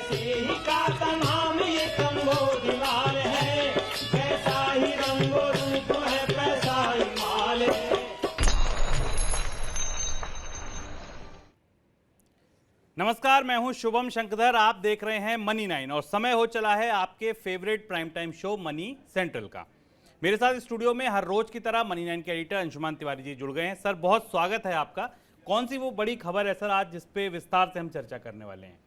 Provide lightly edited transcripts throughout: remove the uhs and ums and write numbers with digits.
मसीही का तमाम ये कंबोज लाल है, जैसा ही रंगो रूप है पैसा ही माल है। नमस्कार, मैं हूं शुभम शंकरधर। आप देख रहे हैं मनी 9 और समय हो चला है आपके favourite prime time show money central का। मेरे साथ स्टूडियो में हर रोज की तरह मनी 9 के एडिटर अंशुमान तिवारी जी जुड़ गए हैं। सर, बहुत स्वागत है आपका। कौन सी वो बड़ी खबर है सर आज जिस पे विस्तार से हम चर्चा करने वाले हैं?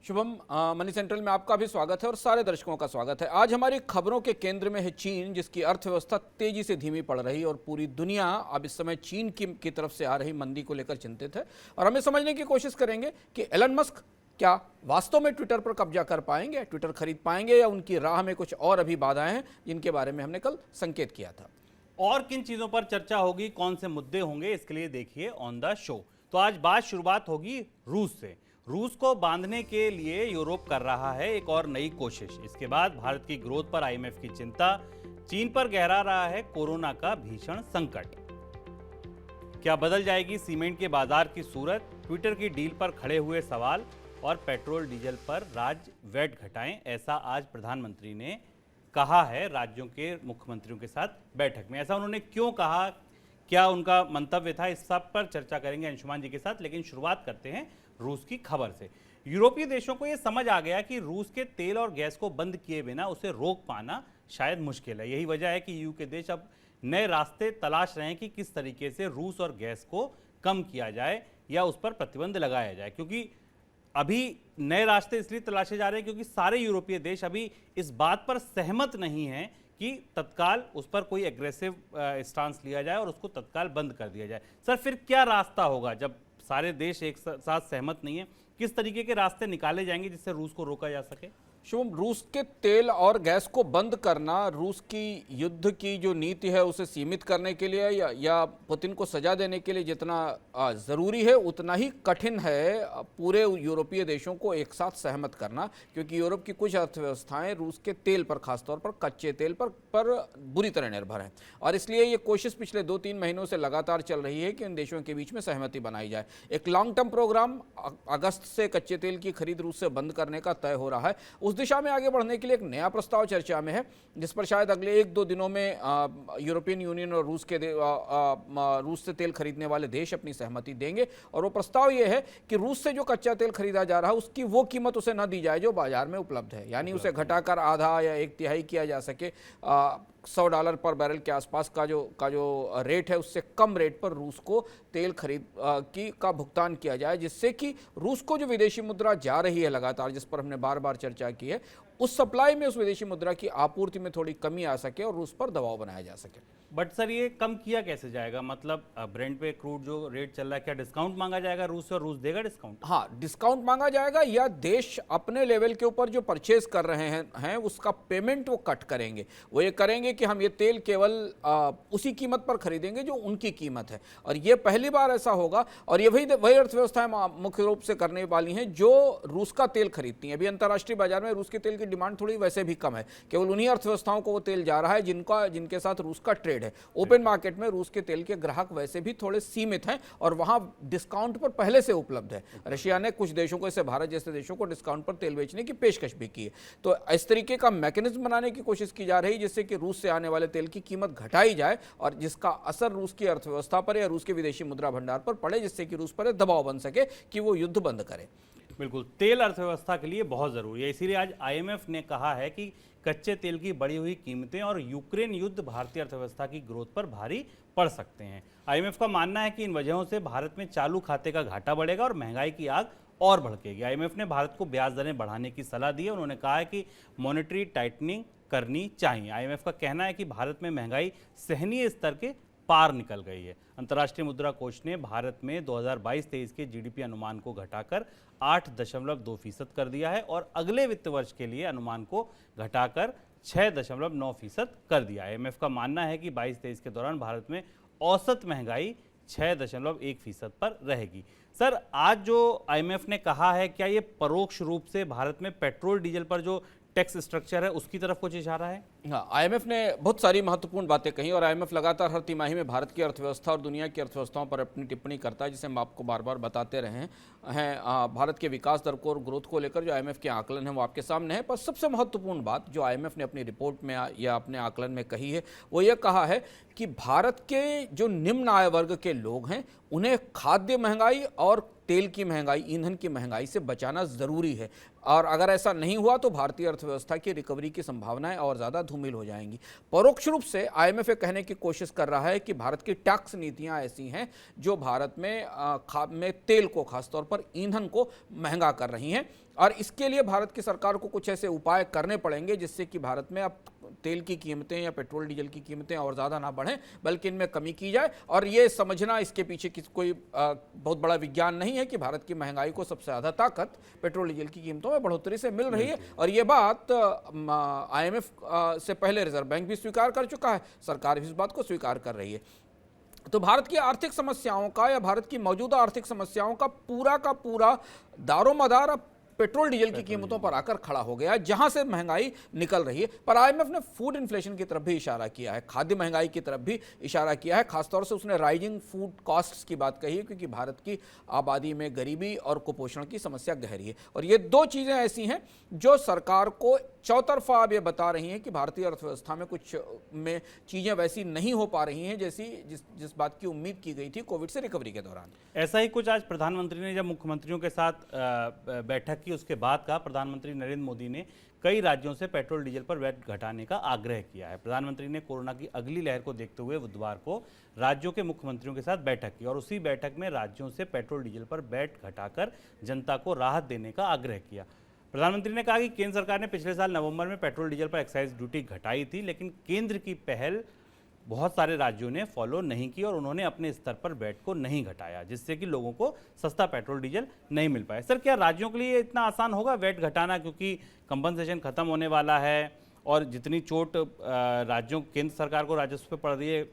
शुभम, मनी सेंट्रल में आपका भी स्वागत है और सारे दर्शकों का स्वागत है। आज हमारी खबरों के केंद्र में है चीन, जिसकी अर्थव्यवस्था तेजी से धीमी पड़ रही है और पूरी दुनिया अब इस समय चीन की तरफ से आ रही मंदी को लेकर चिंतित है। और हमें समझने की कोशिश करेंगे कि एलन मस्क क्या वास्तव में ट्विटर पर कब्जा कर पाएंगे, ट्विटर खरीद पाएंगे, या उनकी राह में कुछ और अभी बाधाएं हैं जिनके बारे में हमने कल संकेत किया था। और किन चीजों पर चर्चा होगी, कौन से मुद्दे होंगे, इसके लिए देखिए ऑन द शो। तो आज शुरुआत होगी रूस से। रूस को बांधने के लिए यूरोप कर रहा है एक और नई कोशिश। इसके बाद भारत की ग्रोथ पर आईएमएफ की चिंता, चीन पर गहरा रहा है कोरोना का भीषण संकट। क्या बदल जाएगी सीमेंट के बाजार की सूरत, ट्विटर की डील पर खड़े हुए सवाल, और पेट्रोल डीजल पर राज्य वैट घटाएं, ऐसा आज प्रधानमंत्री ने कहा है राज्यों के मुख्यमंत्रियों के साथ बैठक में। ऐसा उन्होंने क्यों कहा, क्या उनका मंतव्य था, इस सब पर चर्चा करेंगे अंशुमान जी के साथ। लेकिन शुरुआत करते हैं रूस की खबर से। यूरोपीय देशों को यह समझ आ गया कि रूस के तेल और गैस को बंद किए बिना उसे रोक पाना शायद मुश्किल है। यही वजह है कि यूके के देश अब नए रास्ते तलाश रहे हैं कि किस तरीके से रूस और गैस को कम किया जाए या उस पर प्रतिबंध लगाया जाए। क्योंकि अभी नए रास्ते इसलिए तलाशे जा रहे हैं क्योंकि सारे यूरोपीय देश अभी इस बात पर सहमत नहीं हैं कि तत्काल उस पर कोई एग्रेसिव स्टांस लिया जाए और उसको तत्काल बंद कर दिया जाए। सर, फिर क्या रास्ता होगा जब सारे देश एक साथ सहमत नहीं है? किस तरीके के रास्ते निकाले जाएंगे जिससे रूस को रोका जा सके? शुभम, रूस के तेल और गैस को बंद करना रूस की युद्ध की जो नीति है उसे सीमित करने के लिए या पुतिन को सजा देने के लिए जितना ज़रूरी है उतना ही कठिन है पूरे यूरोपीय देशों को एक साथ सहमत करना। क्योंकि यूरोप की कुछ अर्थव्यवस्थाएं रूस के तेल पर, खासतौर पर कच्चे तेल पर बुरी तरह निर्भर हैं। और इसलिए ये कोशिश पिछले 2-3 महीनों से लगातार चल रही है कि इन देशों के बीच में सहमति बनाई जाए। एक लॉन्ग टर्म प्रोग्राम अगस्त से कच्चे तेल की खरीद रूस से बंद करने का तय हो रहा है। उस दिशा में आगे बढ़ने के लिए एक नया प्रस्ताव चर्चा में है, जिस पर शायद अगले 1-2 दिनों में यूरोपियन यूनियन और रूस से तेल खरीदने वाले देश अपनी सहमति देंगे। और वो प्रस्ताव ये है कि रूस से जो कच्चा तेल खरीदा जा रहा है उसकी वो कीमत उसे न दी जाए जो बाजार में उपलब्ध है, यानी उसे घटाकर आधा या 1/3 किया जा सके। $100 पर बैरल के आसपास का जो रेट है उससे कम रेट पर रूस को तेल खरीद का भुगतान किया जाए, जिससे कि रूस को जो विदेशी मुद्रा जा रही है लगातार, जिस पर हमने बार बार चर्चा की है, उस सप्लाई में, उस विदेशी मुद्रा की आपूर्ति में थोड़ी कमी आ सके और रूस पर दबाव बनाया जा सके। बट सर, ये कम किया कैसे जाएगा? मतलब ब्रेंट पे क्रूड जो रेट चल रहा है, क्या डिस्काउंट मांगा जाएगा रूस से और रूस देगा डिस्काउंट? हाँ, डिस्काउंट मांगा जाएगा, या देश अपने लेवल के ऊपर जो परचेज कर रहे हैं उसका पेमेंट वो कट करेंगे। वो ये करेंगे कि हम ये तेल केवल उसी कीमत पर खरीदेंगे जो उनकी कीमत है। और ये पहली बार ऐसा होगा। और ये वही अर्थव्यवस्थाएं मुख्य रूप से करने वाली हैं जो रूस का तेल खरीदती हैं। अभी अंतर्राष्ट्रीय बाजार में रूस के तेल की डिमांड थोड़ी वैसे भी कम है, केवल उन्हीं अर्थव्यवस्थाओं को वो तेल जा रहा है जिनके साथ रूस का ट्रेड है। ओपन मार्केट में रूस के तेल के ग्राहक वैसे भी थोड़े सीमित हैं और वहां डिस्काउंट पर पहले से उपलब्ध है। रशिया ने कुछ देशों को, जैसे भारत जैसे देशों को, डिस्काउंट पर तेल बेचने की पेशकश भी की है। तो इस तरीके का मैकेनिज्म बनाने की कोशिश की जा रही है जिससे कि रूस से आने वाले तेल की कीमत घटाई जाए और जिसका असर रूस की अर्थव्यवस्था पर या रूस के विदेशी मुद्रा भंडार पर पड़े, जिससे कि रूस पर दबाव बन सके कि वो युद्ध बंद करे। बिल्कुल, तेल अर्थव्यवस्था के लिए बहुत जरूरी है। इसीलिए आज आईएमएफ ने कहा है कि कच्चे तेल की बढ़ी हुई कीमतें और यूक्रेन युद्ध भारतीय अर्थव्यवस्था की ग्रोथ पर भारी पड़ सकते हैं। आईएमएफ का मानना है कि इन वजहों से भारत में चालू खाते का घाटा बढ़ेगा और महंगाई की आग और भड़केगी। आईएमएफ ने भारत को ब्याज दरें बढ़ाने की सलाह दी है। उन्होंने कहा है कि मॉनेटरी टाइटनिंग करनी चाहिए। आईएमएफ का कहना है कि भारत में महंगाई सहनीय स्तर के पार निकल गई है। अंतर्राष्ट्रीय मुद्रा कोष ने भारत में 2022-23 के जीडीपी अनुमान को घटाकर 8.2% कर दिया है और अगले वित्त वर्ष के लिए अनुमान को घटाकर 6.9% कर दिया है। आईएमएफ का मानना है कि 22-23 के दौरान भारत में औसत महंगाई 6.1% पर रहेगी। सर, आज जो आईएमएफ ने कहा है, क्या ये परोक्ष रूप से भारत में पेट्रोल डीजल पर जो टैक्स स्ट्रक्चर है उसकी तरफ कुछ इशारा है? हाँ, आईएमएफ ने बहुत सारी महत्वपूर्ण बातें कही और आईएमएफ लगातार हर तिमाही में भारत की अर्थव्यवस्था और दुनिया की अर्थव्यवस्थाओं पर अपनी टिप्पणी करता है, जिसे हम आपको बार बार बताते रहे हैं। भारत के विकास दर को और ग्रोथ को लेकर जो आईएमएफ के आकलन है वो आपके सामने है। पर सबसे महत्वपूर्ण बात जो आईएमएफ ने अपनी रिपोर्ट में या अपने आकलन में कही है वो ये कहा है कि भारत के जो निम्न आय वर्ग के लोग हैं उन्हें खाद्य महंगाई और तेल की महंगाई, ईंधन की महंगाई से बचाना ज़रूरी है, और अगर ऐसा नहीं हुआ तो भारतीय अर्थव्यवस्था की रिकवरी की संभावनाएं और ज़्यादा धूमिल हो जाएंगी। परोक्ष रूप से आईएमएफ ये कहने की कोशिश कर रहा है कि भारत की टैक्स नीतियां ऐसी हैं जो भारत में तेल को, खासतौर पर ईंधन को महंगा कर रही हैं, और इसके लिए भारत की सरकार को कुछ ऐसे उपाय करने पड़ेंगे जिससे कि भारत में अब तेल की कीमतें या पेट्रोल डीजल की कीमतें और ज़्यादा ना बढ़ें, बल्कि इनमें कमी की जाए। और ये समझना इसके पीछे कोई बहुत बड़ा विज्ञान नहीं है कि भारत की महंगाई को सबसे ज़्यादा ताकत पेट्रोल डीजल की कीमतों में बढ़ोतरी से मिल रही है, और ये बात आईएमएफ से पहले रिजर्व बैंक भी स्वीकार कर चुका है, सरकार भी इस बात को स्वीकार कर रही है। तो भारत की आर्थिक समस्याओं का या भारत की मौजूदा आर्थिक समस्याओं का पूरा दारोमदार अब पेट्रोल डीजल की कीमतों पर आकर खड़ा हो गया, जहां से महंगाई निकल रही है। पर आईएमएफ ने फूड इन्फ्लेशन की तरफ भी इशारा किया है, खाद्य महंगाई की तरफ भी इशारा किया है। खासतौर से उसने राइजिंग फूड कॉस्ट्स की बात कही है, क्योंकि भारत की आबादी में गरीबी और कुपोषण की समस्या गहरी है, और ये दो चीज़ें ऐसी हैं जो सरकार को चौतरफा अब ये बता रही हैं कि भारतीय अर्थव्यवस्था में कुछ में चीज़ें वैसी नहीं हो पा रही हैं जैसी जिस बात की उम्मीद की गई थी कोविड से रिकवरी के दौरान। ऐसा ही कुछ आज प्रधानमंत्री ने जब मुख्यमंत्रियों के साथ बैठक की, उसके बाद का प्रधानमंत्री नरेंद्र मोदी ने कई राज्यों से पेट्रोल डीजल पर वैट घटाने का आग्रह किया है। प्रधानमंत्री ने कोरोना की अगली लहर को देखते हुए बुधवार को राज्यों के मुख्यमंत्रियों के साथ बैठक की, और उसी बैठक में राज्यों से पेट्रोल डीजल पर वैट घटाकर जनता को राहत देने का आग्रह किया। प्रधानमंत्री ने कहा कि केंद्र सरकार ने पिछले साल नवंबर में पेट्रोल डीजल पर एक्साइज ड्यूटी घटाई थी, लेकिन केंद्र की पहल बहुत सारे राज्यों ने फॉलो नहीं की और उन्होंने अपने स्तर पर वैट को नहीं घटाया, जिससे कि लोगों को सस्ता पेट्रोल डीजल नहीं मिल पाया। सर, क्या राज्यों के लिए इतना आसान होगा वैट घटाना, क्योंकि कंपनसेशन खत्म होने वाला है और जितनी चोट राज्यों, केंद्र सरकार को राजस्व पे पड़ रही है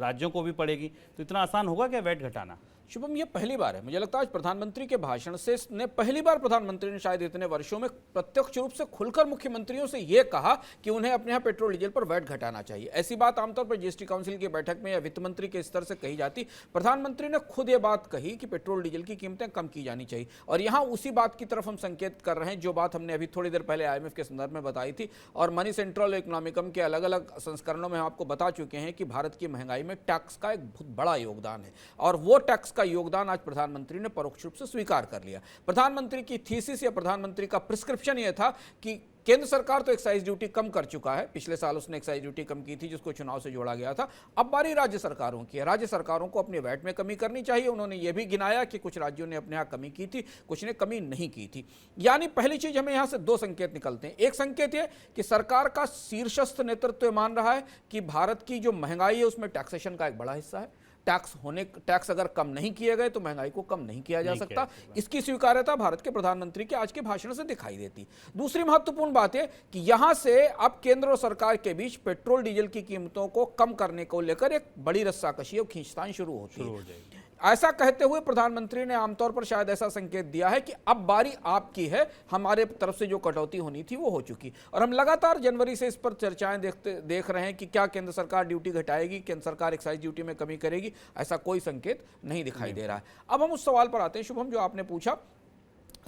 राज्यों को भी पड़ेगी, तो इतना आसान होगा क्या वैट घटाना? शुभम, ये पहली बार है, मुझे लगता है आज प्रधानमंत्री के भाषण से ने पहली बार प्रधानमंत्री ने शायद इतने वर्षों में प्रत्यक्ष रूप से खुलकर मुख्यमंत्रियों से ये कहा कि उन्हें अपने यहाँ पेट्रोल डीजल पर वैट घटाना चाहिए। ऐसी बात आमतौर पर जीएसटी काउंसिल की बैठक में या वित्त मंत्री के स्तर से कही जाती। प्रधानमंत्री ने खुद ये बात कही कि पेट्रोल डीजल की कीमतें कम की जानी चाहिए, और यहाँ उसी बात की तरफ हम संकेत कर रहे हैं जो बात हमने अभी थोड़ी देर पहले आईएमएफ के संदर्भ में बताई थी, और मनी सेंट्रल इकोनॉमिकम के अलग अलग संस्करणों में हम आपको बता चुके हैं कि भारत की महंगाई में टैक्स का एक बहुत बड़ा योगदान है, और वो टैक्स का योगदान आज प्रधानमंत्री ने परोक्ष रूप से स्वीकार कर लिया। प्रधानमंत्री की थीसिस या प्रधानमंत्री का प्रिस्क्रिप्शन यह था कि केंद्र सरकार तो एक्साइज ड्यूटी कम कर चुका है, पिछले साल उसने एक्साइज ड्यूटी कम की थी जिसको चुनाव से जोड़ा गया था, अब बारी राज्य सरकारों की है। राज्य सरकारों को अपने वैट में कमी करनी चाहिए। उन्होंने ये भी गिनाया कि कुछ राज्यों ने अपने यहाँ कमी की थी, कुछ ने कमी नहीं की थी। यानी पहली चीज हमें यहाँ से दो संकेत निकलते हैं। एक संकेत ये कि सरकार का शीर्षस्थ नेतृत्व मान रहा है कि भारत की जो महंगाई है उसमें टैक्सेशन का एक बड़ा हिस्सा है। टैक्स अगर कम नहीं किए गए तो महंगाई को कम नहीं किया जा सकता। इसकी स्वीकार्यता भारत के प्रधानमंत्री के आज के भाषण से दिखाई देती। दूसरी महत्वपूर्ण बात है कि यहां से अब केंद्र और सरकार के बीच पेट्रोल डीजल की कीमतों को कम करने को लेकर एक बड़ी रस्साकशी और खींचतान शुरू होती है। ऐसा कहते हुए प्रधानमंत्री ने आमतौर पर शायद ऐसा संकेत दिया है कि अब बारी आपकी है, हमारे तरफ से जो कटौती होनी थी वो हो चुकी। और हम लगातार जनवरी से इस पर चर्चाएं देख रहे हैं कि क्या केंद्र सरकार ड्यूटी घटाएगी, केंद्र सरकार एक्साइज ड्यूटी में कमी करेगी। ऐसा कोई संकेत नहीं दिखाई दे रहा है। अब हम उस सवाल पर आते हैं शुभम, जो आपने पूछा।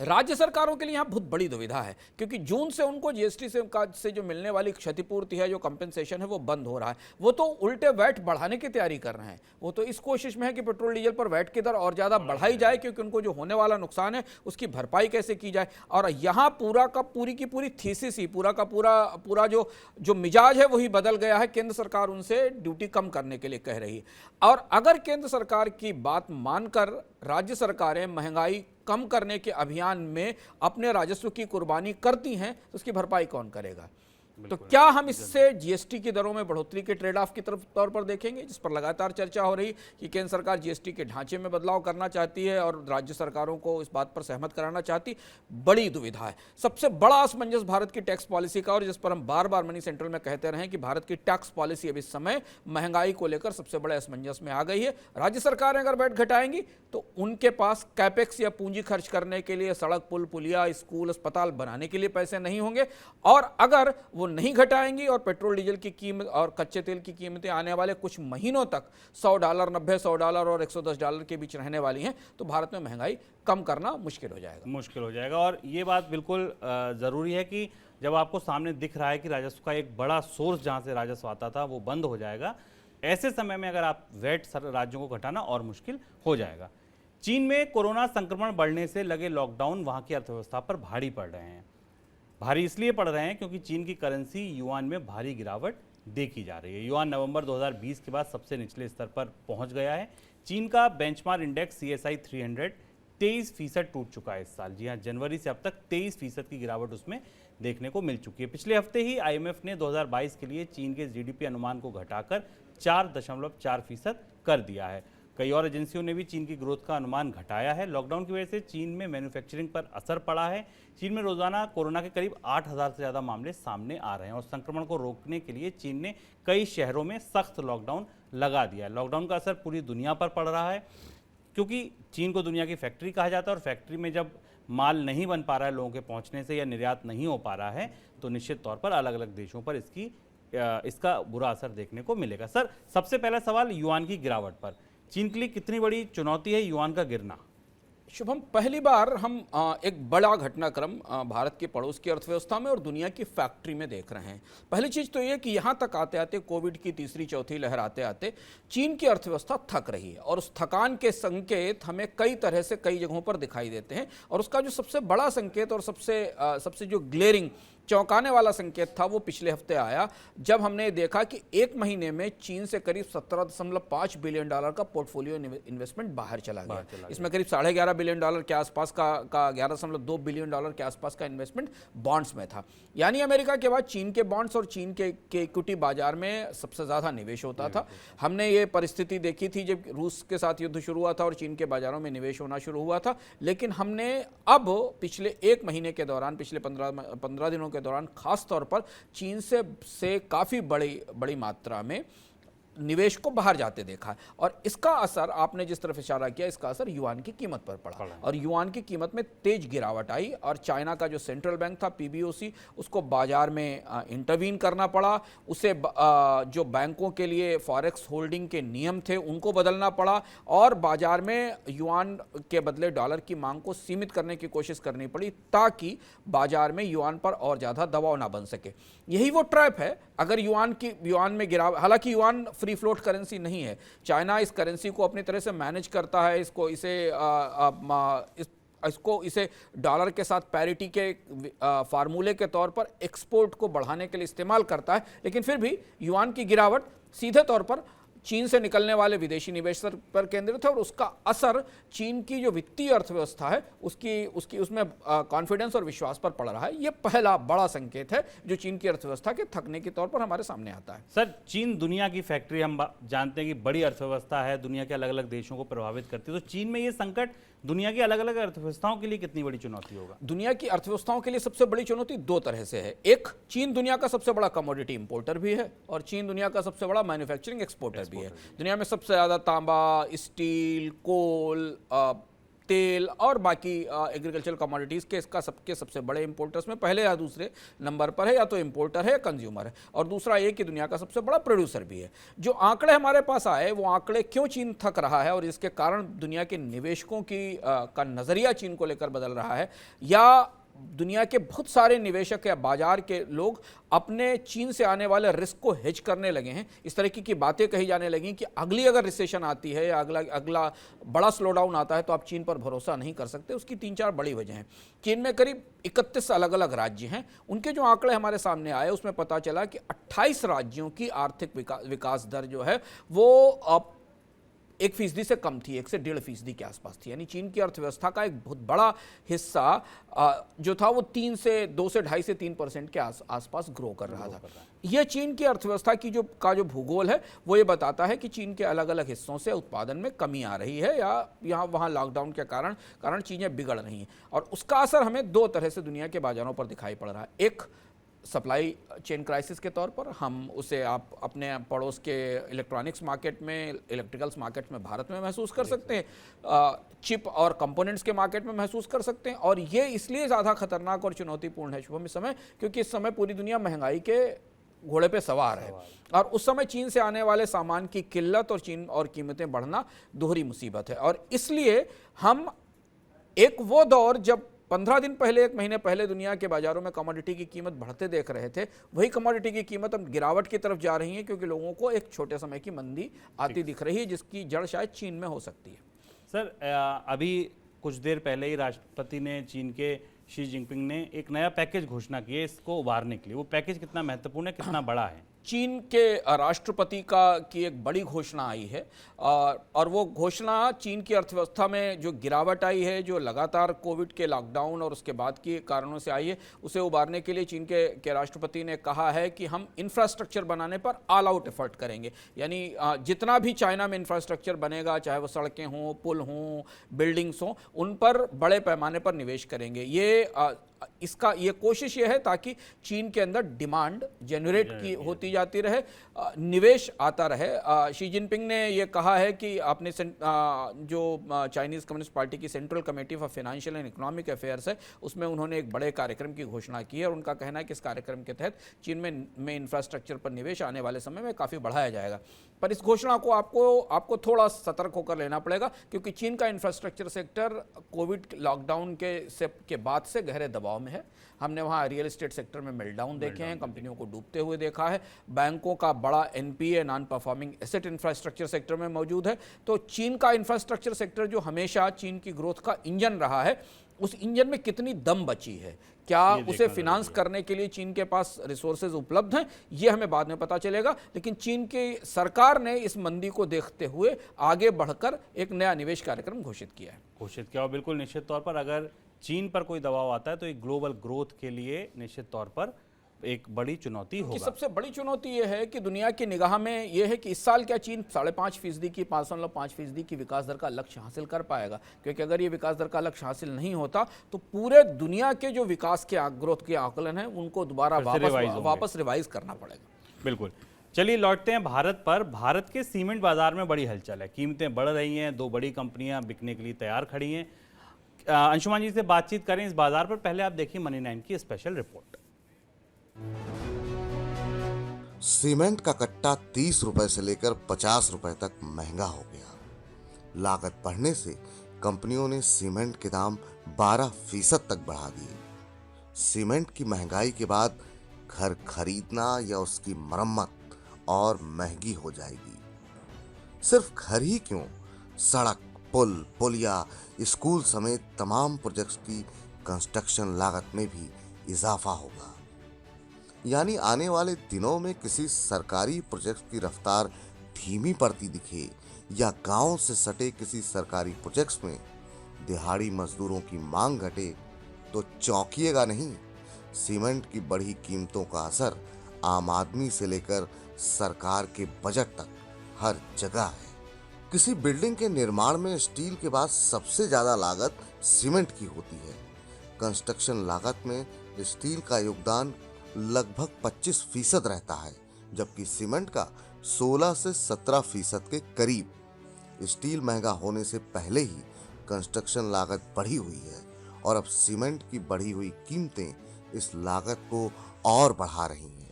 राज्य सरकारों के लिए यहाँ बहुत बड़ी दुविधा है, क्योंकि जून से उनको जीएसटी से जो मिलने वाली क्षतिपूर्ति है, जो कंपेंसेशन है, वो बंद हो रहा है। वो तो उल्टे वैट बढ़ाने की तैयारी कर रहे हैं। वो तो इस कोशिश में है कि पेट्रोल डीजल पर वैट की दर और ज़्यादा बढ़ाई जाए, क्योंकि उनको जो होने वाला नुकसान है उसकी भरपाई कैसे की जाए। और यहाँ पूरी की पूरी थीसिस ही, पूरा जो मिजाज है वही बदल गया है। केंद्र सरकार उनसे ड्यूटी कम करने के लिए कह रही है, और अगर केंद्र सरकार की बात मानकर राज्य सरकारें महंगाई कम करने के अभियान में अपने राजस्व की कुर्बानी करती हैं तो उसकी भरपाई कौन करेगा? तो क्या हम इससे जीएसटी की दरों में बढ़ोतरी के ट्रेड ऑफ की तरफ तौर पर देखेंगे, जिस पर लगातार चर्चा हो रही कि केंद्र सरकार जीएसटी के ढांचे में बदलाव करना चाहती है और राज्य सरकारों को इस बात पर सहमत कराना चाहती। बड़ी दुविधा है। सबसे बड़ा असमंजस भारत की टैक्स पॉलिसी का, और जिस पर हम बार बार मनी सेंट्रल में कहते रहे कि भारत की टैक्स पॉलिसी अब इस समय महंगाई को लेकर सबसे बड़े असमंजस में आ गई है। राज्य सरकारें अगर बैठ घटाएंगी तो उनके पास कैपेक्स या पूंजी खर्च करने के लिए, सड़क पुल पुलिया स्कूल अस्पताल बनाने के लिए पैसे नहीं होंगे, और अगर वो नहीं घटाएंगी और पेट्रोल डीजल की कीमत और कच्चे तेल की कीमतें आने वाले कुछ महीनों तक $100, $90 और $110 के बीच रहने वाली हैं, तो भारत में महंगाई कम करना मुश्किल हो जाएगा। और ये बात बिल्कुल ज़रूरी है कि जब आपको सामने दिख रहा है कि राजस्व का एक बड़ा सोर्स जहाँ से राजस्व आता था वो बंद हो जाएगा, ऐसे समय में अगर आप वैट राज्यों को घटाना और मुश्किल हो जाएगा। चीन में कोरोना संक्रमण बढ़ने से लगे लॉकडाउन वहाँ की अर्थव्यवस्था पर भारी पड़ रहे हैं। भारी इसलिए पड़ रहे हैं क्योंकि चीन की करेंसी युआन में भारी गिरावट देखी जा रही है। युआन नवंबर 2020 के बाद सबसे निचले स्तर पर पहुंच गया है। चीन का बेंचमार्क इंडेक्स CSI 300 23% टूट चुका है इस साल। जी हाँ, जनवरी से अब तक 23% की गिरावट उसमें देखने को मिल चुकी है। पिछले हफ्ते ही IMF ने 2022 के लिए चीन के GDP अनुमान को घटाकर 4.4% कर दिया है। कई और एजेंसियों ने भी चीन की ग्रोथ का अनुमान घटाया है। लॉकडाउन की वजह से चीन में मैन्युफैक्चरिंग पर असर पड़ा है। चीन में रोजाना कोरोना के करीब 8,000 से ज़्यादा मामले सामने आ रहे हैं और संक्रमण को रोकने के लिए चीन ने कई शहरों में सख्त लॉकडाउन लगा दिया है। लॉकडाउन का असर पूरी दुनिया पर पड़ रहा है क्योंकि चीन को दुनिया की फैक्ट्री कहा जाता है और फैक्ट्री में जब माल नहीं बन पा रहा है लोगों के पहुंचने से या निर्यात नहीं हो पा रहा है तो निश्चित तौर पर अलग अलग देशों पर इसका बुरा असर देखने को मिलेगा। सर, सबसे पहला सवाल युआन की गिरावट पर। चीन के लिए कितनी बड़ी चुनौती है युआन का गिरना? शुभम, पहली बार हम एक बड़ा घटनाक्रम भारत के पड़ोस की अर्थव्यवस्था में और दुनिया की फैक्ट्री में देख रहे हैं। पहली चीज़ तो ये कि यहाँ तक आते आते, कोविड की तीसरी चौथी लहर आते आते चीन की अर्थव्यवस्था थक रही है और उस थकान के संकेत हमें कई तरह से कई जगहों पर दिखाई देते हैं। और उसका जो सबसे बड़ा संकेत और सबसे जो ग्लेरिंग चौंकाने वाला संकेत था वो पिछले हफ्ते आया, जब हमने देखा कि एक महीने में चीन से करीब $17.5 बिलियन का पोर्टफोलियो इन्वेस्टमेंट बाहर चला गया। इसमें करीब $11.5 बिलियन के आसपास का 11.2 बिलियन डॉलर के आसपास का इन्वेस्टमेंट बॉन्ड्स में था। यानी अमेरिका के बाद चीन के बॉन्ड्स और चीन के इक्विटी बाजार में सबसे ज़्यादा निवेश होता था। हमने ये परिस्थिति देखी थी जब रूस के साथ युद्ध शुरू हुआ था और चीन के बाजारों में निवेश होना शुरू हुआ था। लेकिन हमने अब पिछले एक महीने के दौरान, पिछले 15 दिनों के दौरान खास तौर पर चीन से काफी बड़ी मात्रा में निवेश को बाहर जाते देखा। और इसका असर, आपने जिस तरफ इशारा किया, इसका असर युआन की कीमत पर पड़ा और युआन की कीमत में तेज गिरावट आई और चाइना का जो सेंट्रल बैंक था PBOC, उसको बाजार में इंटरवीन करना पड़ा। उसे जो बैंकों के लिए फॉरेक्स होल्डिंग के नियम थे उनको बदलना पड़ा और बाजार में युआन के बदले डॉलर की मांग को सीमित करने की कोशिश करनी पड़ी ताकि बाजार में युआन पर और ज़्यादा दबाव ना बन सके। यही वो ट्रैप है। अगर युआन में गिरावट, हालांकि युआन फ्री फ्लोट करेंसी नहीं है, चाइना इस करेंसी को अपनी तरह से मैनेज करता है, इसे डॉलर के साथ पैरिटी के फार्मूले के तौर पर एक्सपोर्ट को बढ़ाने के लिए इस्तेमाल करता है। लेकिन फिर भी युआन की गिरावट सीधे तौर पर चीन से निकलने वाले विदेशी निवेश पर केंद्रित है और उसका असर चीन की जो वित्तीय अर्थव्यवस्था है उसमें कॉन्फिडेंस और विश्वास पर पड़ रहा है। यह पहला बड़ा संकेत है जो चीन की अर्थव्यवस्था के थकने के तौर पर हमारे सामने आता है। सर, चीन दुनिया की फैक्ट्री, हम जानते हैं कि बड़ी अर्थव्यवस्था है, दुनिया के अलग अलग देशों को प्रभावित करती है, तो चीन में ये संकट दुनिया की अलग अलग अर्थव्यवस्थाओं के लिए कितनी बड़ी चुनौती होगा? दुनिया की अर्थव्यवस्थाओं के लिए सबसे बड़ी चुनौती दो तरह से है। एक, चीन दुनिया का सबसे बड़ा कमोडिटी इंपोर्टर भी है और चीन दुनिया का सबसे बड़ा मैन्युफैक्चरिंग एक्सपोर्टर भी है। दुनिया में सबसे ज़्यादा तांबा, स्टील, कोल, तेल और बाकी एग्रीकल्चरल कमोडिटीज़ के सबके सबसे बड़े इंपोर्टर्स में पहले या दूसरे नंबर पर है, या तो इंपोर्टर है या कंज्यूमर है। और दूसरा ये कि दुनिया का सबसे बड़ा प्रोड्यूसर भी है। जो आंकड़े हमारे पास आए वो आंकड़े क्यों चीन थक रहा है और इसके कारण दुनिया के निवेशकों का नज़रिया चीन को लेकर बदल रहा है, या दुनिया के बहुत सारे निवेशक या बाजार के लोग अपने चीन से आने वाले रिस्क को हेज करने लगे हैं। इस तरीके की बातें कही जाने लगी कि अगली अगर रिसेशन आती है या अगला बड़ा स्लोडाउन आता है तो आप चीन पर भरोसा नहीं कर सकते। उसकी 3-4 बड़ी वजह हैं। चीन में करीब 31 अलग अलग राज्य हैं। उनके जो आंकड़े हमारे सामने आए उसमें पता चला कि 28 राज्यों की आर्थिक विकास दर जो है वो 1% से कम थी, 1 से 1.5% के आसपास थी। यानी चीन की अर्थव्यवस्था का एक बहुत बड़ा हिस्सा जो था वो 2 से 2.5 से 3% के आसपास ग्रो कर रहा था। यह चीन की अर्थव्यवस्था की जो भूगोल है वो ये बताता है कि चीन के अलग अलग हिस्सों से उत्पादन में कमी आ रही है या यहाँ वहाँ लॉकडाउन के कारण चीजें बिगड़ रही हैं, और उसका असर हमें 2 तरह से दुनिया के बाजारों पर दिखाई पड़ रहा है। एक सप्लाई चेन क्राइसिस के तौर पर, हम उसे आप अपने पड़ोस के इलेक्ट्रॉनिक्स मार्केट में, इलेक्ट्रिकल्स मार्केट में भारत में महसूस कर सकते हैं, चिप और कंपोनेंट्स के मार्केट में महसूस कर सकते हैं। और ये इसलिए ज़्यादा खतरनाक और चुनौतीपूर्ण है शुभम इस समय, क्योंकि इस समय पूरी दुनिया महंगाई के घोड़े पे सवार है, और उस समय चीन से आने वाले सामान की किल्लत और चीन और कीमतें बढ़ना दोहरी मुसीबत है। और इसलिए हम एक वो दौर जब 15 दिन पहले, 1 महीने पहले दुनिया के बाजारों में कमोडिटी की कीमत बढ़ते देख रहे थे, वही कमोडिटी की कीमत अब गिरावट की तरफ जा रही है, क्योंकि लोगों को एक छोटे समय की मंदी आती दिख रही है, जिसकी जड़ शायद चीन में हो सकती है। सर, अभी कुछ देर पहले ही राष्ट्रपति ने, चीन के शी जिनपिंग ने एक नया पैकेज घोषणा की है इसको उबारने के लिए। वो पैकेज कितना महत्वपूर्ण है, कितना बड़ा है? चीन के राष्ट्रपति की एक बड़ी घोषणा आई है, और वो घोषणा चीन की अर्थव्यवस्था में जो गिरावट आई है, जो लगातार कोविड के लॉकडाउन और उसके बाद के कारणों से आई है, उसे उबारने के लिए चीन के राष्ट्रपति ने कहा है कि हम इंफ्रास्ट्रक्चर बनाने पर ऑल आउट एफर्ट करेंगे। यानी जितना भी चाइना में इंफ्रास्ट्रक्चर बनेगा, चाहे वो सड़कें हों, पुल हों, बिल्डिंग्स हों, उन पर बड़े पैमाने पर निवेश करेंगे। ये कोशिश ये है ताकि चीन के अंदर डिमांड जनरेट की होती जाती रहे, निवेश आता रहे। शी जिनपिंग ने ये कहा है कि अपने जो चाइनीज़ कम्युनिस्ट पार्टी की central committee for financial and economic affairs है, उसमें उन्होंने एक बड़े कार्यक्रम की घोषणा की है, और उनका कहना है कि इस कार्यक्रम के तहत चीन में इंफ्रास्ट्रक्चर पर निवेश आने वाले समय में काफ़ी बढ़ाया जाएगा। पर इस घोषणा को आपको थोड़ा सतर्क होकर लेना पड़ेगा, क्योंकि चीन का इंफ्रास्ट्रक्चर सेक्टर कोविड लॉकडाउन के बाद से गहरे दबाव में है। हमने वहाँ रियल एस्टेट सेक्टर में मेल्टडाउन देखे हैं, कंपनियों को डूबते हुए देखा है, बैंकों का बड़ा NPA, non performing asset infrastructure sector में मौजूद है। तो चीन का इंफ्रास्ट्रक्चर सेक्टर जो हमेशा चीन की ग्रोथ का इंजन रहा है, उस इंजन में कितनी दम बची है, क्या उसे फिनांस करने के लिए चीन के पास रिसोर्सेज उपलब्ध हैं, ये हमें बाद में पता चलेगा। लेकिन चीन की सरकार ने इस मंदी को देखते हुए आगे बढ़कर एक नया निवेश कार्यक्रम घोषित किया है। और बिल्कुल निश्चित तौर पर अगर चीन पर कोई दबाव आता है तो एक ग्लोबल ग्रोथ के लिए निश्चित तौर पर एक बड़ी चुनौती होगा। सबसे बड़ी चुनौती यह है कि दुनिया की निगाह में यह है कि इस साल क्या चीन 5.5% की 5.5% की विकास दर का लक्ष्य हासिल कर पाएगा, क्योंकि अगर ये विकास दर का लक्ष्य हासिल नहीं होता तो पूरे दुनिया के जो विकास के ग्रोथ के आकलन हैं उनको दोबारा वापस रिवाइज करना पड़ेगा। बिल्कुल। चलिए लौटते हैं भारत पर। भारत के सीमेंट बाजार में बड़ी हलचल है, कीमतें बढ़ रही हैं, 2 बड़ी कंपनियां बिकने के लिए तैयार खड़ी हैं। अंशुमान जी से बातचीत करें इस बाजार पर, पहले आप देखिए मनी 9 की स्पेशल रिपोर्ट। सीमेंट का कट्टा 30 रुपए से लेकर 50 रुपए तक महंगा हो गया। लागत बढ़ने से कंपनियों ने सीमेंट के दाम 12% तक बढ़ा दिए। सीमेंट की महंगाई के बाद घर खरीदना या उसकी मरम्मत और महंगी हो जाएगी। सिर्फ घर ही क्यों, सड़क, पुल, पुलिया, स्कूल समेत तमाम प्रोजेक्ट्स की कंस्ट्रक्शन लागत में भी इजाफा होगा। यानी आने वाले दिनों में किसी सरकारी प्रोजेक्ट की रफ्तार धीमी पड़ती दिखे या गांव से सटे किसी सरकारी प्रोजेक्ट्स में दिहाड़ी मजदूरों की मांग घटे तो चौंकिएगा नहीं। सीमेंट की बढ़ी कीमतों का असर आम आदमी से लेकर सरकार के बजट तक हर जगह है। किसी बिल्डिंग के निर्माण में स्टील के बाद सबसे ज्यादा लागत सीमेंट की होती है। कंस्ट्रक्शन लागत में स्टील का योगदान लगभग 25% रहता है, जबकि सीमेंट का 16 से 17% के करीब। स्टील महंगा होने से पहले ही कंस्ट्रक्शन लागत बढ़ी हुई है और अब सीमेंट की बढ़ी हुई कीमतें इस लागत को और बढ़ा रही हैं।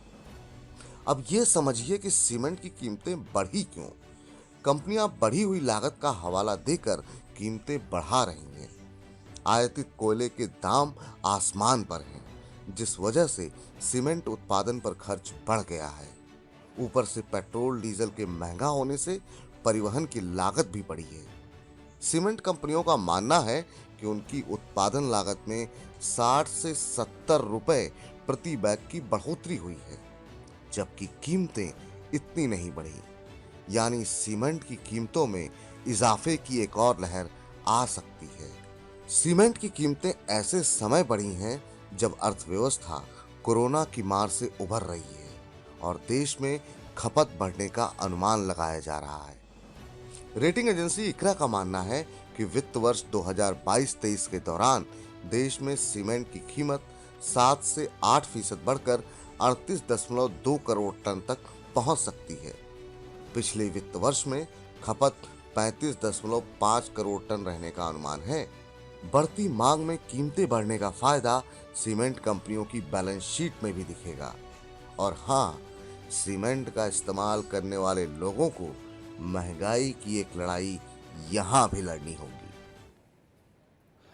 अब ये समझिए कि सीमेंट की कीमतें बढ़ी क्यों। कंपनियां बढ़ी हुई लागत का हवाला देकर कीमतें बढ़ा रही हैं। आयातित कोयले के दाम आसमान पर हैं, जिस वजह से सीमेंट उत्पादन पर खर्च बढ़ गया है। ऊपर से पेट्रोल डीजल के महंगा होने से परिवहन की लागत भी बढ़ी है। सीमेंट कंपनियों का मानना है कि उनकी उत्पादन लागत में 60 से 70 रुपए प्रति बैग की बढ़ोतरी हुई है, जबकि कीमतें इतनी नहीं बढ़ी। यानी सीमेंट की कीमतों में इजाफे की एक और लहर आ सकती है। सीमेंट की कीमतें ऐसे समय बढ़ी हैं जब अर्थव्यवस्था कोरोना की मार से उभर रही है और देश में खपत बढ़ने का अनुमान लगाया जा रहा है। रेटिंग एजेंसी इक्रा का मानना है कि वित्त वर्ष 2022-23 के दौरान देश में सीमेंट की कीमत 7 से 8% बढ़कर 38.2 करोड़ टन तक पहुंच सकती है। पिछले वित्त वर्ष में खपत 35.5 करोड़ टन रहने का अनुमान है। बढ़ती मांग में कीमतें बढ़ने का फायदा सीमेंट कंपनियों की बैलेंस शीट में भी दिखेगा। और हाँ, सीमेंट का इस्तेमाल करने वाले लोगों को महंगाई की एक लड़ाई यहां भी लड़नी होगी।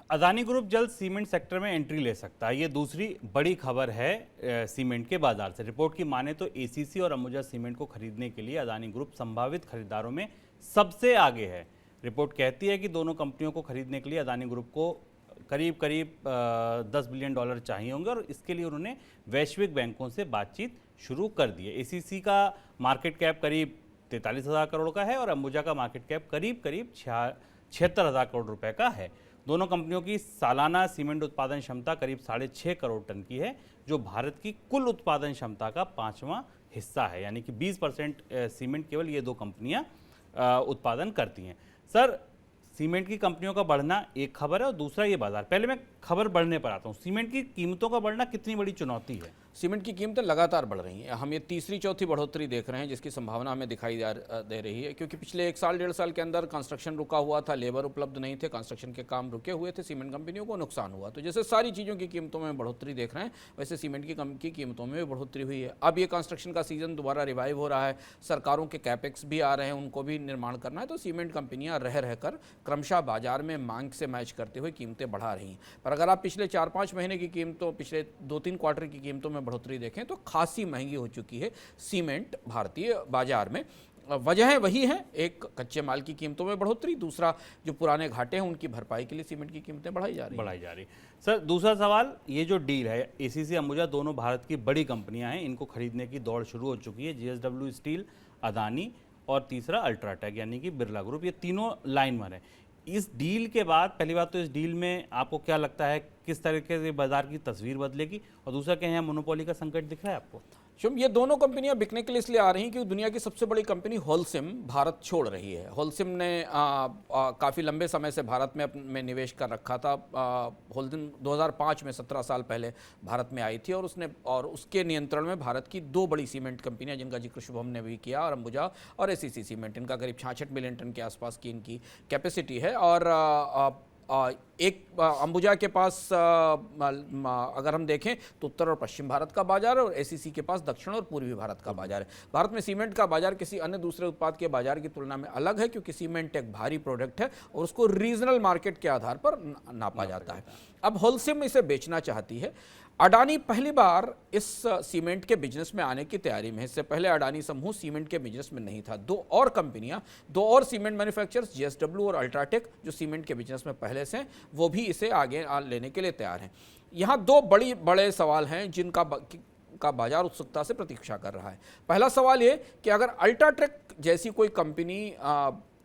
अदानी ग्रुप जल्द सीमेंट सेक्टर में एंट्री ले सकता है, ये दूसरी बड़ी खबर है सीमेंट के बाजार से। रिपोर्ट की माने तो एसीसी और अंबुजा सीमेंट को खरीदने के लिए अदानी ग्रुप संभावित खरीदारों में सबसे आगे है। रिपोर्ट कहती है कि दोनों कंपनियों को खरीदने के लिए अदानी ग्रुप को करीब 10 बिलियन डॉलर चाहिए होंगे और इसके लिए उन्होंने वैश्विक बैंकों से बातचीत शुरू कर दी है। एसीसी का मार्केट कैप करीब 43,000 करोड़ का है और अंबुजा का मार्केट कैप करीब 76,000 करोड़ रुपए का है। दोनों कंपनियों की सालाना सीमेंट उत्पादन क्षमता करीब 6.5 करोड़ टन की है, जो भारत की कुल उत्पादन क्षमता का 5वां हिस्सा है। यानी कि 20% सीमेंट केवल ये दो कंपनियां उत्पादन करती हैं। सर, सीमेंट की कंपनियों का बढ़ना एक खबर है और दूसरा ये बाजार। पहले मैं खबर बढ़ने पर आता हूँ। सीमेंट की कीमतों का बढ़ना कितनी बड़ी चुनौती है? सीमेंट की कीमतें लगातार बढ़ रही हैं। हम ये तीसरी चौथी बढ़ोतरी देख रहे हैं जिसकी संभावना हमें दिखाई दे रही है, क्योंकि पिछले 1 साल 1.5 साल के अंदर कंस्ट्रक्शन रुका हुआ था, लेबर उपलब्ध नहीं थे, कंस्ट्रक्शन के काम रुके हुए थे, सीमेंट कंपनियों को नुकसान हुआ। तो जैसे सारी चीज़ों की कीमतों में बढ़ोतरी देख रहे हैं, वैसे सीमेंट की कीमतों में भी बढ़ोतरी हुई है। अब ये कंस्ट्रक्शन का सीजन दोबारा रिवाइव हो रहा है, सरकारों के कैपेक्स भी आ रहे हैं, उनको भी निर्माण करना है, तो सीमेंट कंपनियाँ रह रहकर क्रमशः बाजार में मांग से मैच करते हुए कीमतें बढ़ा रही हैं। पर अगर आप पिछले 4-5 महीने की कीमतों, पिछले 2-3 क्वार्टर की कीमतों में बढ़ोतरी देखें तो खासी महंगी हो चुकी है सीमेंट भारतीय बाजार में। वजह वही है, एक कच्चे माल की कीमतों में बढ़ोतरी, दूसरा जो पुराने घाटे हैं उनकी भरपाई के लिए सीमेंट की कीमतें बढ़ाई जा रही। सर, दूसरा सवाल, ये जो डील है, एसीसी अंबुजा दोनों भारत की बड़ी कंपनियां हैं, इनको खरीदने की दौड़ शुरू हो चुकी है। जेएसडब्ल्यू स्टील, अदानी और तीसरा अल्ट्राटेक यानी कि बिरला ग्रुप, ये तीनों लाइन में है। इस डील के बाद पहली बात तो इस डील में आपको क्या लगता है, किस तरीके से बाजार की तस्वीर बदलेगी, और दूसरा क्या है, मोनोपोली का संकट दिख रहा है आपको? शुभ, ये दोनों कंपनियां बिकने के लिए इसलिए आ रही हैं क्योंकि दुनिया की सबसे बड़ी कंपनी होलसिम भारत छोड़ रही है। होलसिम ने काफ़ी लंबे समय से भारत में निवेश कर रखा था। होलसिम 2005 में 17 साल पहले भारत में आई थी और उसके नियंत्रण में भारत की 2 बड़ी सीमेंट कंपनियां, जिनका जिक्र शुभम ने भी किया, और अंबुजा और एसीसी सीमेंट, इनका करीब 66 मिलियन टन के आसपास की इनकी कैपेसिटी है। और एक अंबुजा के पास अगर हम देखें तो उत्तर और पश्चिम भारत का बाजार है और एसीसी के पास दक्षिण और पूर्वी भारत का बाजार है। भारत में सीमेंट का बाजार किसी अन्य दूसरे उत्पाद के बाजार की तुलना में अलग है, क्योंकि सीमेंट एक भारी प्रोडक्ट है और उसको रीजनल मार्केट के आधार पर नापा जाता है। अब होलसेल इसे बेचना चाहती है। अडानी पहली बार इस सीमेंट के बिजनेस में आने की तैयारी में है। इससे पहले अडानी समूह सीमेंट के बिजनेस में नहीं था। 2 और सीमेंट मैन्युफैक्चरर्स, जेएसडब्ल्यू और अल्ट्राटेक, जो सीमेंट के बिजनेस में पहले से हैं, वो भी इसे आगे लेने के लिए तैयार हैं। यहाँ 2 बड़े सवाल हैं जिनका बाजार उत्सुकता से प्रतीक्षा कर रहा है। पहला सवाल ये कि अगर अल्ट्राटेक जैसी कोई कंपनी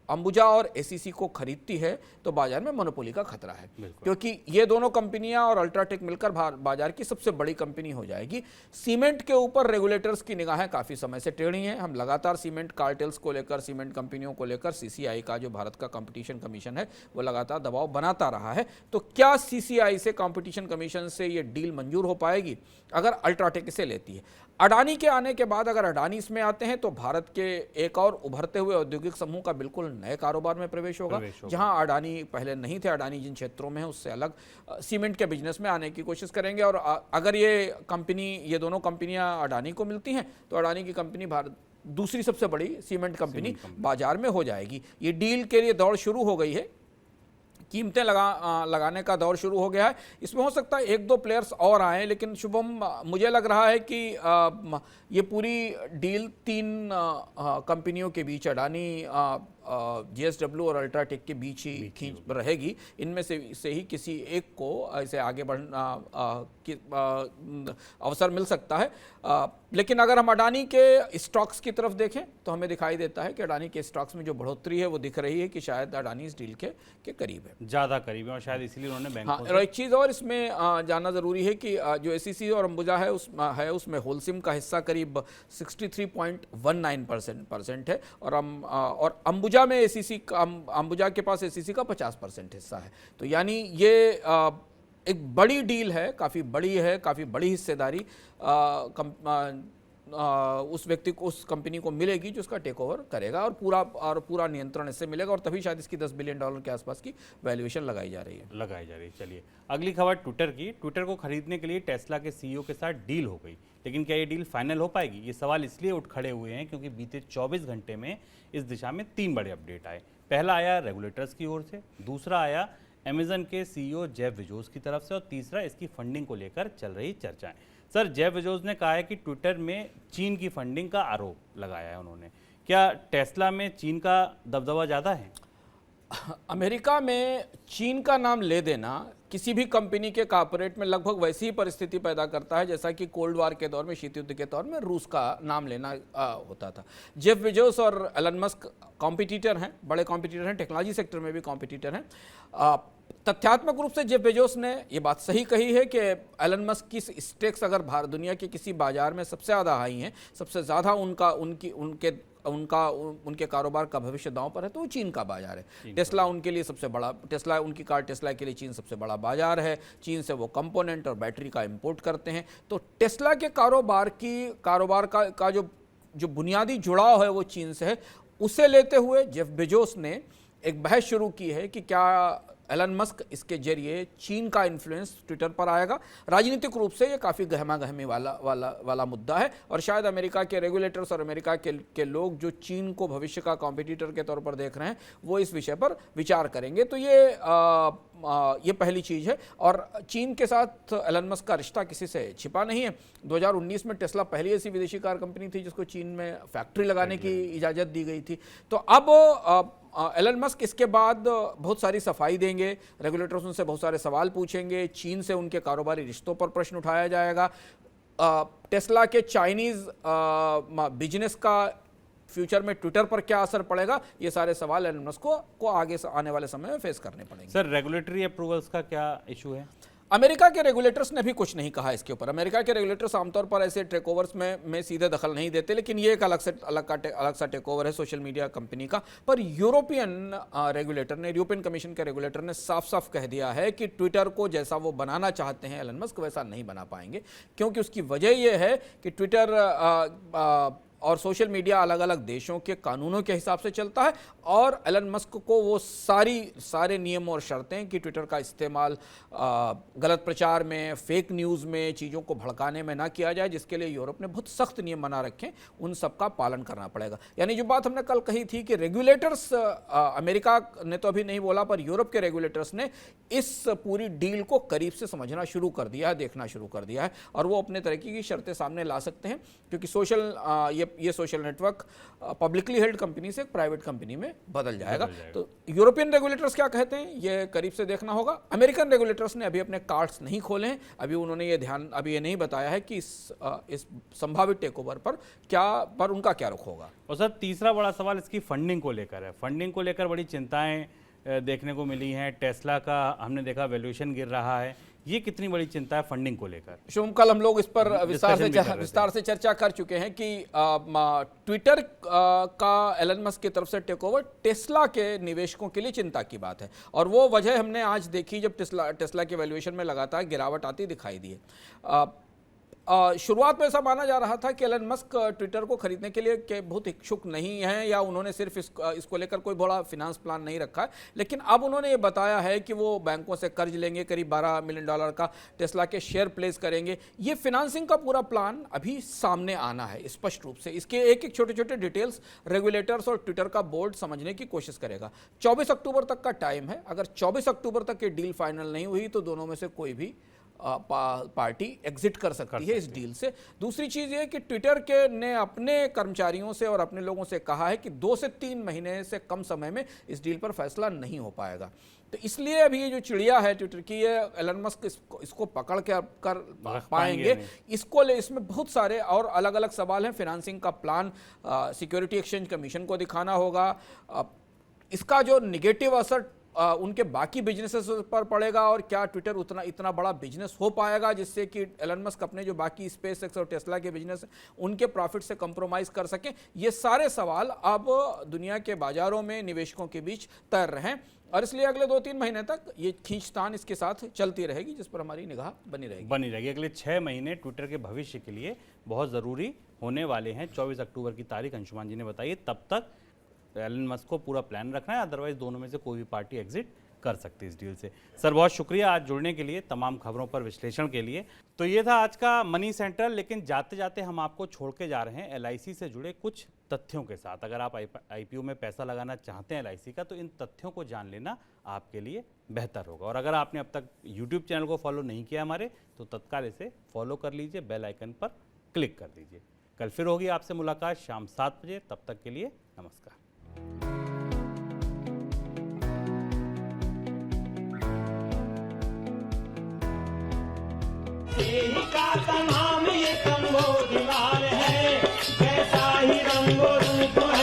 अंबुजा और एसीसी को खरीदती है तो बाजार में मोनोपोली का खतरा है, क्योंकि ये दोनों कंपनियां और अल्ट्राटेक मिलकर बाजार की सबसे बड़ी कंपनी हो जाएगी। सीमेंट के ऊपर रेगुलेटर्स की निगाहें काफ़ी समय से टेढ़ी हैं। हम लगातार सीमेंट कार्टेल्स को लेकर, सीमेंट कंपनियों को लेकर सीसीआई का, जो भारत का कंपटीशन कमीशन है, वो लगातार दबाव बनाता रहा है। तो क्या सीसीआई से, कंपटीशन कमीशन से ये डील मंजूर हो पाएगी अगर अल्ट्राटेक इसे लेती है? अडानी के आने के बाद अगर अडानी इसमें आते हैं तो भारत के एक और उभरते हुए औद्योगिक समूह का बिल्कुल नए कारोबार में प्रवेश होगा। जहां अडानी पहले नहीं थे। अडानी जिन क्षेत्रों में है उससे अलग सीमेंट के बिजनेस में आने की कोशिश करेंगे। और अगर ये दोनों कंपनियां अडानी को मिलती हैं तो अडानी की कंपनी भारत दूसरी सबसे बड़ी सीमेंट कंपनी बाजार में हो जाएगी। ये डील के लिए दौड़ शुरू हो गई है, कीमतें लगाने का दौर शुरू हो गया है। इसमें हो सकता है 1-2 प्लेयर्स और आए, लेकिन शुभम, मुझे लग रहा है कि ये पूरी डील 3 कंपनियों के बीच, अडानी, JSW और अल्ट्राटेक के बीच ही खींच रहेगी। इनमें से ही किसी एक को ऐसे आगे बढ़ना अवसर मिल सकता है। लेकिन अगर हम अडानी के स्टॉक्स की तरफ देखें तो हमें दिखाई देता है कि अडानी के स्टॉक्स में जो बढ़ोतरी है वो दिख रही है कि शायद अडानी इस डील के करीब है, ज़्यादा करीब है, और शायद इसीलिए उन्होंने बैंकों हाँ। और एक चीज़ और इसमें जानना ज़रूरी है कि जो ACC और अंबुजा है उसमें होलसिम का हिस्सा करीब 63.19% है, और अंबुजा में अंबुजा के पास ACC का 50% हिस्सा है। तो यानी ये एक बड़ी डील है, काफ़ी बड़ी हिस्सेदारी उस व्यक्ति को, उस कंपनी को मिलेगी जो उसका टेक ओवर करेगा, और पूरा नियंत्रण इससे मिलेगा, और तभी शायद इसकी $10 बिलियन के आसपास की वैल्यूएशन लगाई जा रही है। चलिए अगली खबर ट्विटर की। ट्विटर को खरीदने के लिए टेस्ला के CEO के साथ डील हो गई, लेकिन क्या ये डील फाइनल हो पाएगी? ये सवाल इसलिए उठ खड़े हुए हैं क्योंकि बीते 24 घंटे में इस दिशा में 3 बड़े अपडेट आए। पहला आया रेगुलेटर्स की ओर से, दूसरा आया अमेजन के CEO जेफ बेजोस की तरफ से, और तीसरा इसकी फंडिंग को लेकर चल रही चर्चाएं। सर, जेफ बेजोस ने कहा है कि ट्विटर में चीन की फंडिंग का आरोप लगाया है उन्होंने। क्या टेस्ला में चीन का दबदबा ज़्यादा है? अमेरिका में चीन का नाम ले देना किसी भी कंपनी के कॉर्पोरेट में लगभग वैसी ही परिस्थिति पैदा करता है जैसा कि कोल्ड वार के दौर में, शीत युद्ध के दौर में रूस का नाम लेना होता था। जेफ बेजोस और एलन मस्क कॉम्पिटिटर हैं, बड़े कॉम्पिटिटर हैं, टेक्नोलॉजी सेक्टर में भी कॉम्पिटिटर हैं। तथ्यात्मक रूप से जेफ बेजोस ने ये बात सही कही है कि एलन मस्क की स्टेक्स अगर दुनिया के किसी बाजार में सबसे ज़्यादा हाई हैं, सबसे ज़्यादा उनके कारोबार का भविष्य दांव पर है, तो वो चीन का बाजार है। टेस्ला उनके लिए सबसे बड़ा, उनकी कार टेस्ला के लिए चीन सबसे बड़ा बाजार है। चीन से वो कंपोनेंट और बैटरी का इंपोर्ट करते हैं। तो टेस्ला के कारोबार का जो बुनियादी जुड़ाव है वो चीन से है। उसे लेते हुए जेफ बेजोस ने एक बहस शुरू की है कि क्या एलन मस्क इसके जरिए चीन का इन्फ्लुएंस ट्विटर पर आएगा। राजनीतिक रूप से ये काफ़ी गहमा गहमी वाला मुद्दा है, और शायद अमेरिका के रेगुलेटर्स और अमेरिका के लोग जो चीन को भविष्य का कॉम्पिटिटर के तौर पर देख रहे हैं वो इस विषय पर विचार करेंगे। तो ये पहली चीज़ है। और चीन के साथ एलन मस्क का रिश्ता किसी से छिपा नहीं है। 2019 में टेस्ला पहली ऐसी विदेशी कार कंपनी थी जिसको चीन में फैक्ट्री लगाने की इजाज़त दी गई थी। तो अब एलन मस्क इसके बाद बहुत सारी सफाई देंगे, रेगुलेटर्स उनसे बहुत सारे सवाल पूछेंगे, चीन से उनके कारोबारी रिश्तों पर प्रश्न उठाया जाएगा। टेस्ला के चाइनीज़ बिजनेस का फ्यूचर में ट्विटर पर क्या असर पड़ेगा, ये सारे सवाल एलन मस्क को आगे आने वाले समय में फेस करने पड़ेंगे। सर, रेगुलेटरी अप्रूवल्स का क्या इशू है? अमेरिका के रेगुलेटर्स ने भी कुछ नहीं कहा इसके ऊपर। अमेरिका के रेगुलेटर्स आमतौर पर ऐसे टेक ओवर्स में सीधे दखल नहीं देते, लेकिन ये एक अलग सा टेक ओवर है सोशल मीडिया कंपनी का। पर यूरोपियन कमीशन के रेगुलेटर ने साफ साफ कह दिया है कि ट्विटर को जैसा वो बनाना चाहते हैं एलन मस्क, वैसा नहीं बना पाएंगे, क्योंकि उसकी वजह यह है कि ट्विटर और सोशल मीडिया अलग अलग देशों के कानूनों के हिसाब से चलता है, और एलन मस्क को वो सारे नियम और शर्तें कि ट्विटर का इस्तेमाल गलत प्रचार में, फेक न्यूज़ में, चीज़ों को भड़काने में ना किया जाए, जिसके लिए यूरोप ने बहुत सख्त नियम बना रखे हैं, उन सब का पालन करना पड़ेगा। यानी जो बात हमने कल कही थी कि रेगुलेटर्स, अमेरिका ने तो अभी नहीं बोला, पर यूरोप के रेगुलेटर्स ने इस पूरी डील को करीब से समझना शुरू कर दिया है, देखना शुरू कर दिया है, और वो अपने तरीके की शर्तें सामने ला सकते हैं, क्योंकि ये social network publicly held company से एक प्राइवेट कंपनी में बदल जाएगा। तो यूरोपियन रेगुलेटर्स क्या कहते हैं ये करीब से देखना होगा। अमेरिकन रेगुलेटर्स ने अभी अपने कार्ड्स नहीं खोले हैं। अभी उन्होंने ये नहीं बताया है कि इस संभावित टेक ओवर पर उनका क्या रुख होगा। और सर, तीसरा बड़ा सवाल इसकी फंडिंग को लेकर है। फंडिंग को लेकर बड़ी चिंताएं देखने को मिली हैं। टेस्ला का हमने देखा वैल्यूएशन गिर रहा है, ये कितनी बड़ी चिंता है फंडिंग को लेकर? शुभम, कल हम लोग इस पर विस्तार से चर्चा कर चुके हैं कि ट्विटर का एलन मस्क की तरफ से टेक ओवर टेस्ला के निवेशकों के लिए चिंता की बात है, और वो वजह हमने आज देखी जब टेस्ला के वैल्यूएशन में लगातार गिरावट आती दिखाई दी है। शुरुआत में ऐसा माना जा रहा था कि एलन मस्क ट्विटर को खरीदने के लिए बहुत इच्छुक नहीं है, या उन्होंने सिर्फ इसको लेकर कोई बड़ा फिनांस प्लान नहीं रखा है, लेकिन अब उन्होंने ये बताया है कि वो बैंकों से कर्ज लेंगे, करीब $12 मिलियन का टेस्ला के शेयर प्लेस करेंगे। ये फिनांसिंग का पूरा प्लान अभी सामने आना है स्पष्ट रूप से। इसके एक छोटे छोटे डिटेल्स रेगुलेटर्स और ट्विटर का बोर्ड समझने की कोशिश करेगा। 24 अक्टूबर तक का टाइम है। अगर 24 अक्टूबर तक ये डील फाइनल नहीं हुई तो दोनों में से कोई भी पार्टी एग्जिट कर सकती है इस डील से। दूसरी चीज ये कि ट्विटर के ने अपने कर्मचारियों से और अपने लोगों से कहा है कि 2 से 3 महीने से कम समय में इस डील पर फैसला नहीं हो पाएगा। तो इसलिए अभी ये जो चिड़िया है ट्विटर की, ये एलन मस्क इसको पकड़ के कर पाएंगे इसमें बहुत सारे और अलग अलग सवाल हैं। फाइनेंसिंग का प्लान सिक्योरिटी एक्सचेंज कमीशन को दिखाना होगा। इसका जो निगेटिव असर उनके बाकी बिजनेसेस पर पड़ेगा और क्या ट्विटर इतना बड़ा बिजनेस हो पाएगा जिससे कि एलन मस्क अपने जो बाकी स्पेसएक्स और टेस्ला के बिजनेस उनके प्रॉफिट से कंप्रोमाइज कर सकें। ये सारे सवाल अब दुनिया के बाजारों में निवेशकों के बीच तैर रहे हैं और इसलिए अगले 2-3 महीने तक ये खींचतान इसके साथ चलती रहेगी, जिस पर हमारी निगाह बनी रहेगी। अगले 6 महीने ट्विटर के भविष्य के लिए बहुत ज़रूरी होने वाले हैं। 24 अक्टूबर की तारीख अंशुमान जी ने बताई। तब तक एलन मस्क को पूरा प्लान रखना है, अदरवाइज दोनों में से कोई भी पार्टी एग्जिट कर सकती है इस डील से। सर बहुत शुक्रिया आज जुड़ने के लिए, तमाम खबरों पर विश्लेषण के लिए। तो ये था आज का मनी सेंट्रल, लेकिन जाते जाते हम आपको छोड़ के जा रहे हैं LIC से जुड़े कुछ तथ्यों के साथ। अगर आप IPO में पैसा लगाना चाहते हैं LIC का, तो इन तथ्यों को जान लेना आपके लिए बेहतर होगा। और अगर आपने अब तक YouTube चैनल को फॉलो नहीं किया हमारे, तो तत्काल इसे फॉलो कर लीजिए, बेल आइकन पर क्लिक कर दीजिए। कल फिर होगी आपसे मुलाकात शाम 7 बजे। तब तक के लिए नमस्कार। तेरी का नाम ये कम वो दीवार है, कैसा ही रंगो रूप है।